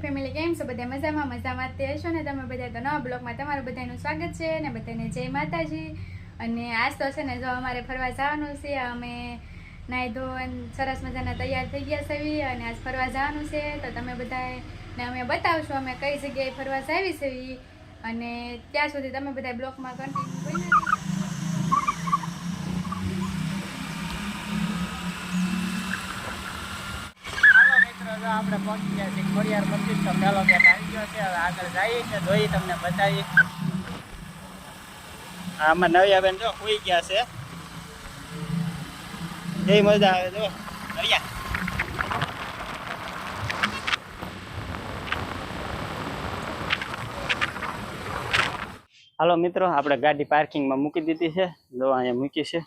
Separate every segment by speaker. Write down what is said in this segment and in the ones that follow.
Speaker 1: Family કેમ છો? બધા મજામાં તે હશો ને તમે બધા? તો નવા બ્લોગમાં તમારું બધાનું સ્વાગત છે ને બધાને જય માતાજી. અને આજ તો છે ને જો અમારે ફરવા જવાનું છે. અમે નાહી ધોઈને સરસ મજાના તૈયાર થઈ ગયા છે અને આજ ફરવા જવાનું છે. તો તમે બધાને અમે બતાવશું અમે કઈ જગ્યાએ ફરવા જાવી છે અને ત્યાં સુધી તમે બધા બ્લોગમાં કન્ટિન્યુ બન્યા રહેજો.
Speaker 2: આપણે પહોંચી ગયા છીએ ખોડિયાર મંદિર. તો પહેલો ગેટ આવી ગયો છે. હવે આગળ જઈએ છે, જોઈ તમને બતાવીએ. આમાં નવિયાબેન જો સુઈ ગયા છે. જે મજા આવે જો નવિયા. હાલો મિત્રો, આપણે ગાડી પાર્કિંગમાં મૂકી દીધી છે. જો અહીંયા મૂકી છે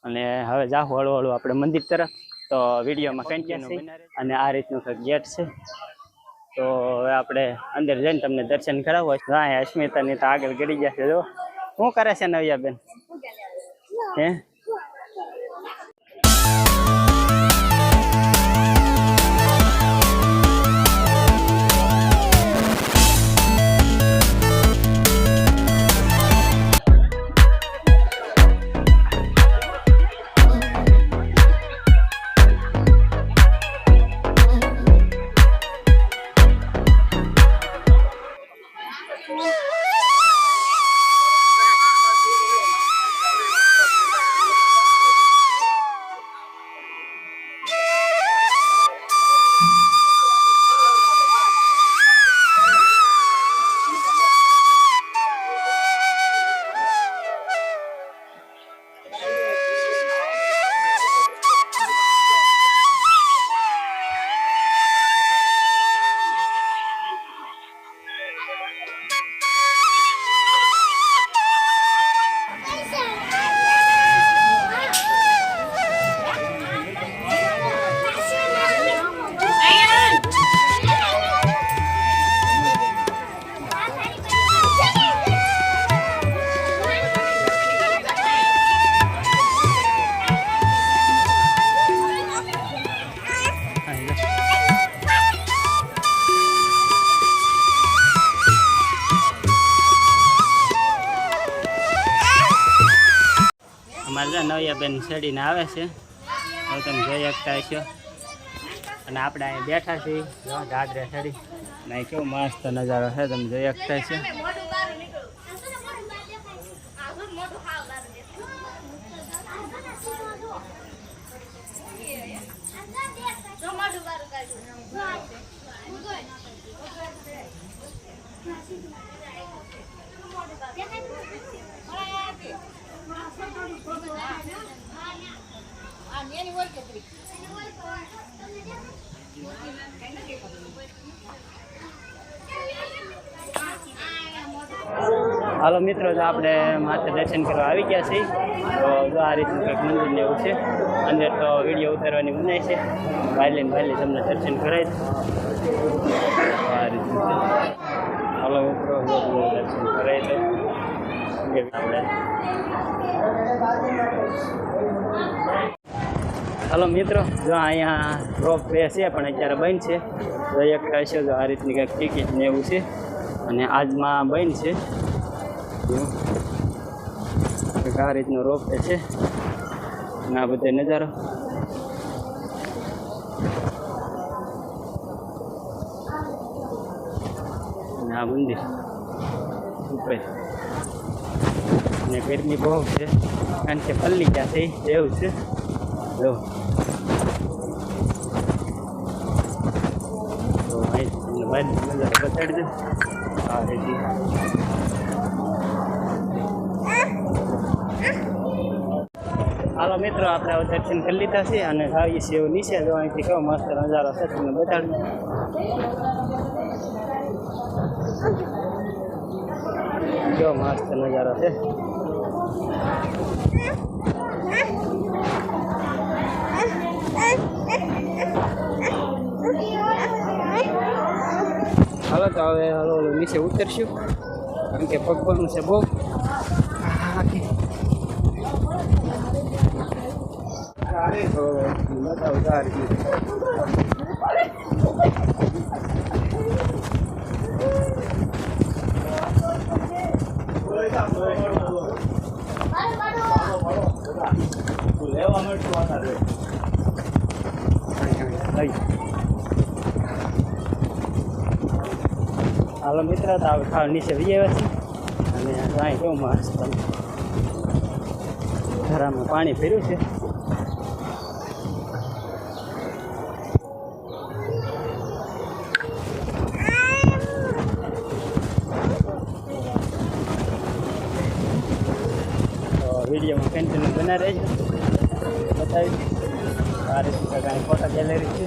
Speaker 2: અને હવે જાઓ હળવું હળવું આપણે મંદિર તરફ. તો વિડીયોમાં કન્ટિન્યુ અને આ રીતનું કંઈક ગેટ છે. તો હવે આપણે અંદર જઈને તમને દર્શન કરાવો. હા, અસ્મિતાની તો આગળ ગળી ગયા છે. જો શું કરે છે નવિયાબેન? હે અમારે નવિયાબેન ચડીને આવે છે. હવે તમે જોઈ શકતા છો. અને આપણે અહીં બેઠા છીએ દાદરે ચડી. અને કેવો મસ્ત નજારો છે, તમે જોઈ શકતા છો. હાલો મિત્રો, જો આપણે માથે દર્શન કરવા આવી ગયા છીએ. તો જો આ રીતનું કંઈક મંદિર ને એવું છે. અંદર તો વિડીયો ઉતારવાની મનાય છે. ભાઈ તમને દર્શન કરાય આ રીતનું છે. હાલો મિત્રો, દર્શન કરાય તો આપણે. હાલો મિત્રો, જો અહીંયા રોપ વે છે પણ અત્યારે બંધ છે. તો એક છે જો આ રીતની કંઈક ટિકિટ ને એવું છે અને આજમાં બંધ છે. આ રીતનો રોપ વે છે અને આ બધો નજારો. અને આ મંદિર ઉપર અને ગરમી બહુ છે કારણ કે પલ્લી ગયા છે એવું છે. જો તો બતાડી દે આ રીતે. હાલો મિત્રો, આપણે હવે દર્શન કરી લીધા છે અને આવીએ છીએ એવું નીચે. જો અહીંથી કેવો મસ્ત નજારો છે તમને બતાડું. કેવો મસ્ત નજારો છે. હાલો તો હવે હાલો નીચે ઉતરશું કારણ કે પગનું છે બહુ. હાલો મિત્ર, તો ખાવા નીચે જઈ આવ્યા છે અને અહીં કેવું મસ્ત ઘરામાં પાણી ભર્યું છે. તો વિડીયોમાં કન્ટિન્યુ બના રહેજો, બતાવી આ રીતે કાંઈ ફોટો ગેલેરી છે.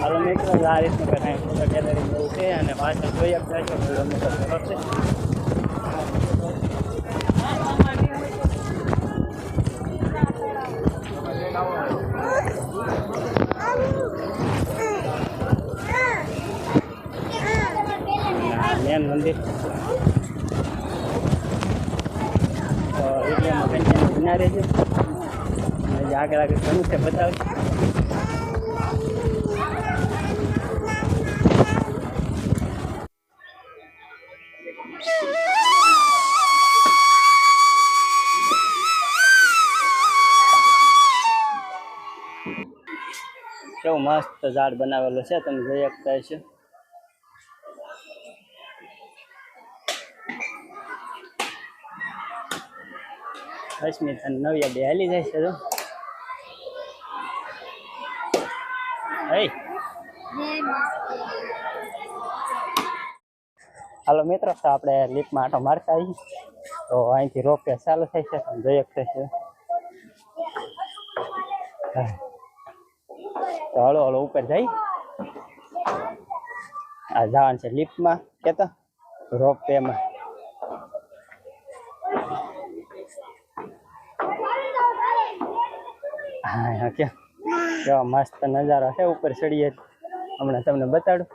Speaker 2: હાલો મિત્રો, આ રીતનું કાંઈ ફોટો ગેલેરી જેવું છે અને પાછળ જોઈ આપતા છો કિલોમીટર ખબર છે. મેન મંદિર તો વિડીયોમાં કન્ટિન્યુ બના રહેજો અને આગળ આગળ ઘણું છે બતાવજો. કેવું મસ્ત ઝાડ બનાવેલું છે, તમે જોઈ શકતા હશો. અસ્મિત અને નવ્યા બે હાલી જાય છે. તો હાલો મિત્રો, તો આપણે લિફ્ટમાં આંટો મારતા આવીએ. તો અહીંથી રોપવે ચાલુ થાય છે, તમે જોઈ શકતા છે. તો હળો હળો ઉપર જઈ આ જવાનું છે લિફ્ટમાં કેતો રોપવેમાં. હા હા, કેવા મસ્ત નજારો છે ઉપર ચડીએ, હમણાં તમને બતાડું.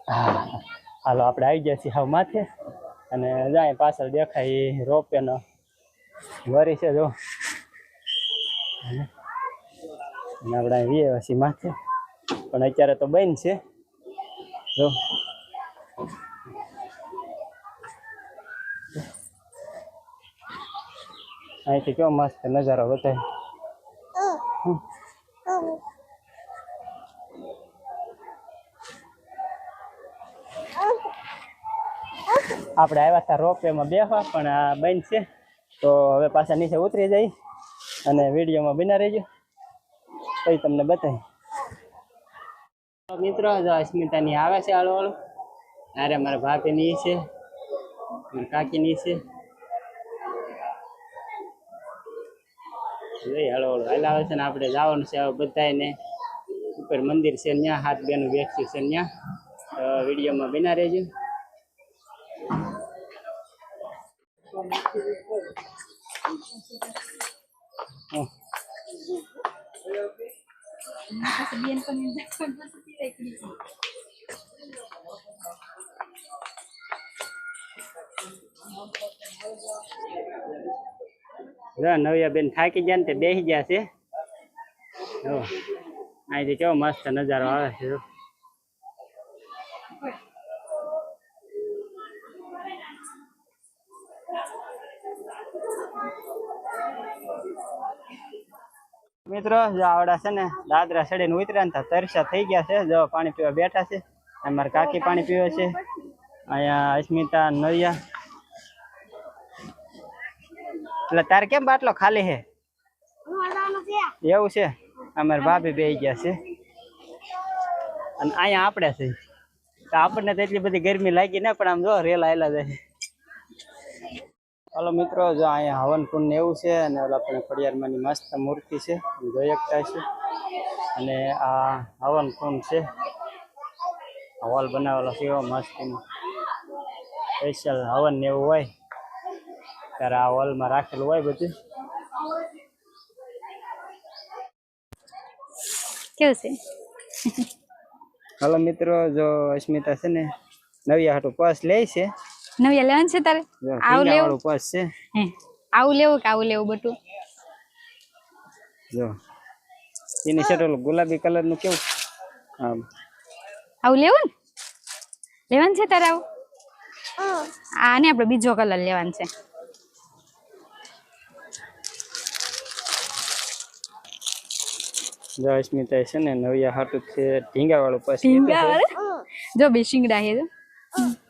Speaker 2: હા હાલો, આપણે આવી ગયા છીએ હાવ માથે અને જાય પાછળ દેખાય રોપવેનો વરી છે જો. અને આપણે અહીં છીએ માથે, પણ અત્યારે તો બંધ છે જો. અહીંથી કેવો મસ્ત નજારો બતાવે. આપણે આવ્યા હતા રોપવેમાં બેસવા, પણ આ બંધ છે. તો હવે પાછા નીચે ઉતરી જાય અને વિડીયોમાં બના રહેજો, પછી તમને બતાવી. મિત્રો, જો અસ્મિતાની આવે છે હાલો હાલો. અરે મારા ભાભીની છે, મારા કાકીની છે. જોઈ હાલો હાલો હાલ આવે છે ને આપણે જવાનું છે હવે બધાને ઉપર મંદિર છે ત્યાં હાથ બેનું બેઠ્યું છે ત્યાં. તો વિડીયોમાં બના રહેજો. નવ્યા બેન થાકી ગયા ને તે બેસી ગયા છે. અહીંથી કેવો મસ્ત નજારો આવે છે. મિત્રો, જો આવડા છે ને દાદરા ચડીને ઉતર્યા ને તરસા થઈ ગયા છે. જો પાણી પીવા બેઠા છે. અમારા કાકી પાણી પીવે છે. અહીંયા અસ્મિતા, નવ્યા. એટલે તારે કેમ બાટલો ખાલી છે? એવું છે, અમારા ભાભી બેસી ગયા છે. અને અહીંયા આપણે છે તો આપણને તો એટલી બધી ગરમી લાગી ને, પણ આમ જો રેલ આયલા જાય. હાલો મિત્રો, જો અહીંયા હવન કુંડ ને એવું છે, અને ઓલા આપણે ખોડિયારમાંની મસ્ત મૂર્તિ છે જોઈ શકતા છે. અને આ હવન કુંડ છે, હોલ બનાવેલો છે એવો મસ્તીનો. સ્પેશિયલ હવન ને એવું હોય ત્યારે આ હોલમાં રાખેલું હોય બધું.
Speaker 1: કેવું છે?
Speaker 2: હાલો મિત્રો, જો અસ્મિતા છે ને નવિયા હાટું પર્સ લે છે.
Speaker 1: નવિયા લેવાનું છે તારે?
Speaker 2: જો
Speaker 1: આવું
Speaker 2: ટીંગા
Speaker 1: લેવું
Speaker 2: વાળું પર્સ છે.
Speaker 1: હે આવું લેવું કે આવું લેવું બટું?
Speaker 2: જો એની શર્ટ ઓલું ગુલાબી કલર નું કેવું,
Speaker 1: આવું લેવું ને? લેવાનું છે તારે આવું? આને આપણે બીજો કલર લેવાનો છે.
Speaker 2: જો અસ્મિતા છે ને નવિયા હાટું છે ઢીંગા વાળું પર્સ.
Speaker 1: ઢીંગા વાળું? જો બે શિંગડા છે.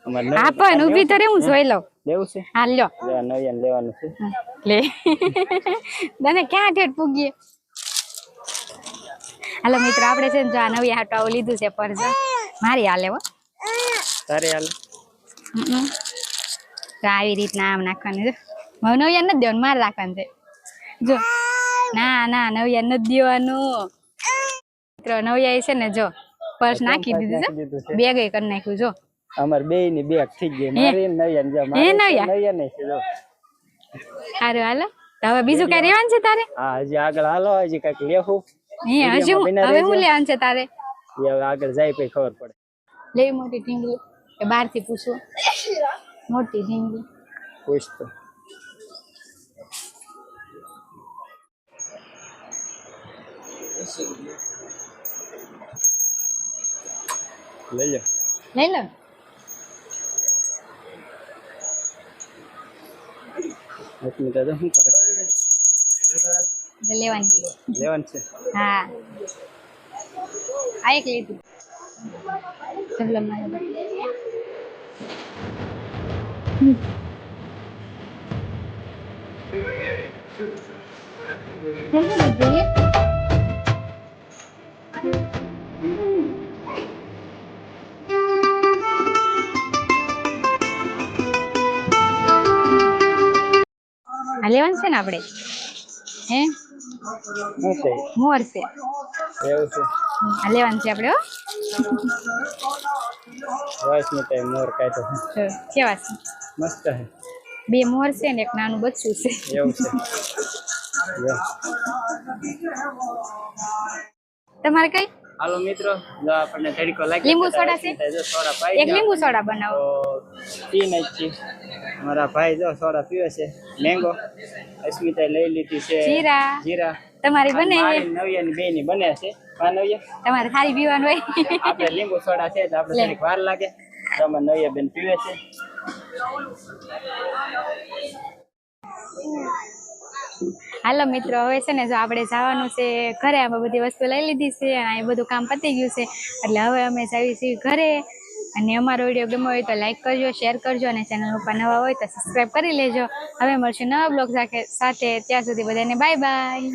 Speaker 2: અમારે
Speaker 1: હા પણ ઊભી તો રે, હું જોઈ લઉં.
Speaker 2: લેવું છે?
Speaker 1: હા લ્યો.
Speaker 2: નવિયા લેવાનું છે.
Speaker 1: લે તને ક્યાં ઠેઠ પૂગીએ. હાલો મિત્રો, આપણે છે ને જો આ નવી હાટો આવું લીધું છે પર્સ. મારી હાલે હો.
Speaker 2: તારે હાલે?
Speaker 1: તો આવી રીતના આમ નાખવાનું છે. નવિયા નથી દેવાનું, મારે રાખવાનું છે. જો ના ના નવિયા નથી દેવાનું. મિત્રો નવિયા છે ને જો પર્સ નાખી દીધું છે, બેગ કરી નાખ્યું. જો
Speaker 2: અમાર બે ની બેગ થઈ ગઈ. મારી નવિયા જો મારી નવિયા નહીં છે. જો
Speaker 1: સારું હાલો, તો હવે બીજું કઈ રહેવાનું છે તારે?
Speaker 2: હા હજી આગળ હાલો, હજી કઈક લેવું.
Speaker 1: હજુ હવે શું લેવાનું છે તારે?
Speaker 2: હવે આગળ જાય પછી ખબર પડે.
Speaker 1: લેવી મોટી ઢીંગલી કે બહાર થી પૂછવું? મોટી ઢીંગલી
Speaker 2: પૂછતો. લઈ લો.
Speaker 1: લઈ લો.
Speaker 2: અસ્મિતા તો શું કરે?
Speaker 1: લેવાની.
Speaker 2: લેવાનું છે?
Speaker 1: હા આ એક લીધું. ચલો મારે આ લેવાનું છે ને આપણે? હે મોર છે
Speaker 2: એવું છે?
Speaker 1: આ લેવાનું છે આપણે. હો
Speaker 2: અસ્મિતા મોર કાઢો.
Speaker 1: કેવા છે?
Speaker 2: મસ્ત છે.
Speaker 1: બે મોર છે ને એક નાનું બચ્ચું છે.
Speaker 2: એવું છે?
Speaker 1: તમારે કઈ?
Speaker 2: હાલો મિત્રો, જો આપણને તડકો લાગી.
Speaker 1: લીંબુ સોડા છે?
Speaker 2: જો સોડા પાઈ
Speaker 1: એક લીંબુ સોડા બનાવો.
Speaker 2: તો પી નાખી. મારા ભાઈ જો સોડા પીવે છે મેંગો. અસ્મિતા લઈ લીધી છે જીરા. તમારી બને? નવિયાની બે ની બને છે.
Speaker 1: તમારે સારી પીવાનું હોય.
Speaker 2: આપણે લીંબુ સોડા છે તો આપણે થોડીક વાર લાગે. તો અમારે નવિયા બેન પીવે છે.
Speaker 1: હાલો મિત્રો, હવે છે ને જો આપણે જવાનું છે ઘરે. અમે બધી વસ્તુ લઈ લીધી છે અને એ બધું કામ પતી ગયું છે, એટલે હવે અમે જઈએ છીએ ઘરે. અને અમારો વિડીયો ગમ્યો હોય તો લાઈક કરજો, શેર કરજો, અને ચેનલ ઉપર નવા હોય તો સબસ્ક્રાઈબ કરી લેજો. હવે મળશું નવા બ્લોગ સાથે. ત્યાં સુધી બધાને બાય બાય.